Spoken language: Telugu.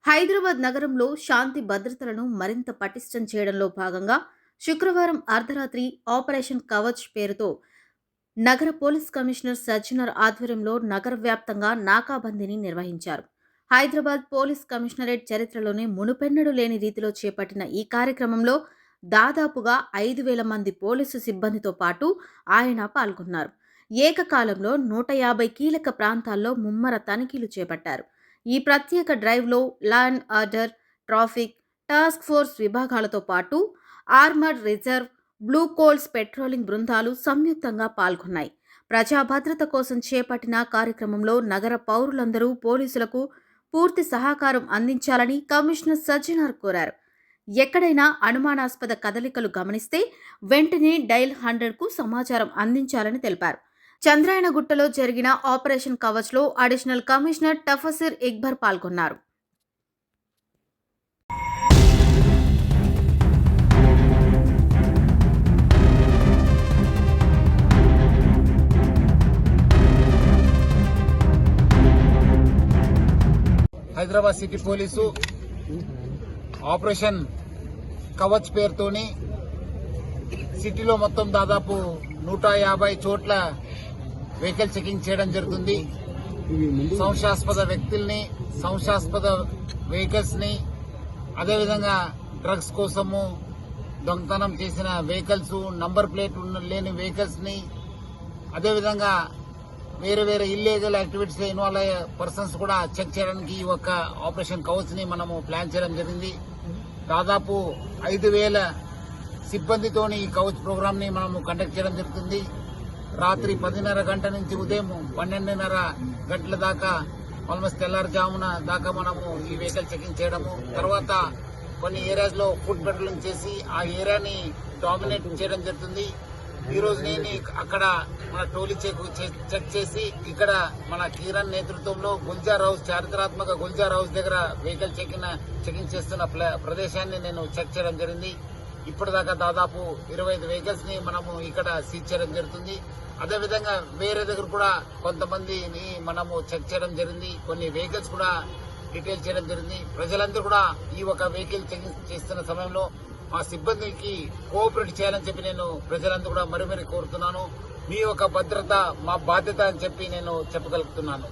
హైదరాబాద్ నగరంలో శాంతి భద్రతలను మరింత పటిష్టం చేయడంలో భాగంగా శుక్రవారం అర్ధరాత్రి ఆపరేషన్ కవచ్ పేరుతో నగర పోలీస్ కమిషనర్ సజ్జనర్ ఆధ్వర్యంలో నగర వ్యాప్తంగా నాకాబందీని నిర్వహించారు. హైదరాబాద్ పోలీస్ కమిషనరేట్ చరిత్రలోనే మునుపెన్నడూ లేని రీతిలో చేపట్టిన ఈ కార్యక్రమంలో దాదాపుగా 5,000 మంది పోలీసు సిబ్బందితో పాటు ఆయన పాల్గొన్నారు. ఏకకాలంలో 150 కీలక ప్రాంతాల్లో ముమ్మర తనిఖీలు చేపట్టారు. ఈ ప్రత్యేక డ్రైవ్లో law and order, traffic, task force విభాగాలతో పాటు ఆర్మర్డ్ రిజర్వ్, బ్లూ కోల్స్ పెట్రోలింగ్ బృందాలు సంయుక్తంగా పాల్గొన్నాయి. ప్రజా భద్రత కోసం చేపట్టిన కార్యక్రమంలో నగర పౌరులందరూ పోలీసులకు పూర్తి సహకారం అందించాలని కమిషనర్ సజ్జనర్ కోరారు. ఎక్కడైనా అనుమానాస్పద కదలికలు గమనిస్తే వెంటనే డయల్ 100కు సమాచారం అందించాలని తెలిపారు. చంద్రాయణగుట్టలో జరిగిన ఆపరేషన్ కవచ్లో అడిషనల్ కమిషనర్ తఫసిర్ ఇక్బర్ పాల్గొన్నారు. Hyderabad city police operation Kavach పేరుతోని సిటీలో మొత్తం దాదాపు 150 చోట్ల వెహికల్ చెకింగ్ చేయడం జరుగుతుంది. సంశయాస్పద వ్యక్తుల్ని, సంశయాస్పద వెహికల్స్ ని, అదేవిధంగా డ్రగ్స్ కోసము దొంగతనం చేసిన వెహికల్స్, నంబర్ ప్లేట్ లేని వెహికల్స్ ని, అదేవిధంగా వేరే వేరే ఇల్లీగల్ యాక్టివిటీస్ లో ఇన్వాల్వ్ అయ్యే పర్సన్స్ కూడా చెక్ చేయడానికి ఈ ఒక్క ఆపరేషన్ కవచ్ ని మనము ప్లాన్ చేయడం జరిగింది. దాదాపు 5,000 సిబ్బందితోని ఈ కవచ్ ప్రోగ్రామ్ ని మనము కండక్ట్ చేయడం జరుగుతుంది. రాత్రి 10:30 గంటల నుంచి ఉదయం 12:30 గంటల దాకా ఆల్మోస్ట్ తెల్లారుజామున దాకా మనము ఈ వెహికల్ చెకింగ్ చేయడము, తర్వాత కొన్ని ఏరియాస్ లో ఫుడ్ పెట్రోలింగ్ చేసి ఆ ఏరియాని డామినేట్ చేయడం జరుగుతుంది. ఈ రోజు నేను అక్కడ మన టోలీ చెక్ చేసి ఇక్కడ మన కిరణ్ నేతృత్వంలో గుల్జార్ హౌస్, చారిత్రాత్మక గుల్జార్ హౌస్ దగ్గర వెహికల్ చెకింగ్ చేస్తున్న ప్రదేశాన్ని నేను చెక్ చేయడం జరిగింది. ఇప్పటిదాకా దాదాపు 25 వెహికల్స్ ని మనము ఇక్కడ సీజ్ చేయడం జరుగుతుంది. అదేవిధంగా వేరే దగ్గర కూడా కొంతమందిని మనము చెక్ చేయడం జరిగింది. కొన్ని వెహికల్స్ కూడా డీటెయిల్ చేయడం జరిగింది. ప్రజలందరూ కూడా ఈ ఒక వెహికల్ చెకింగ్ చేస్తున్న సమయంలో మా సిబ్బందికి కోఆపరేట్ చేయాలని చెప్పి నేను ప్రజలందరూ కూడా మరీ కోరుతున్నాను. మీ యొక్క భద్రత మా బాధ్యత అని చెప్పి నేను చెప్పగలుగుతున్నాను.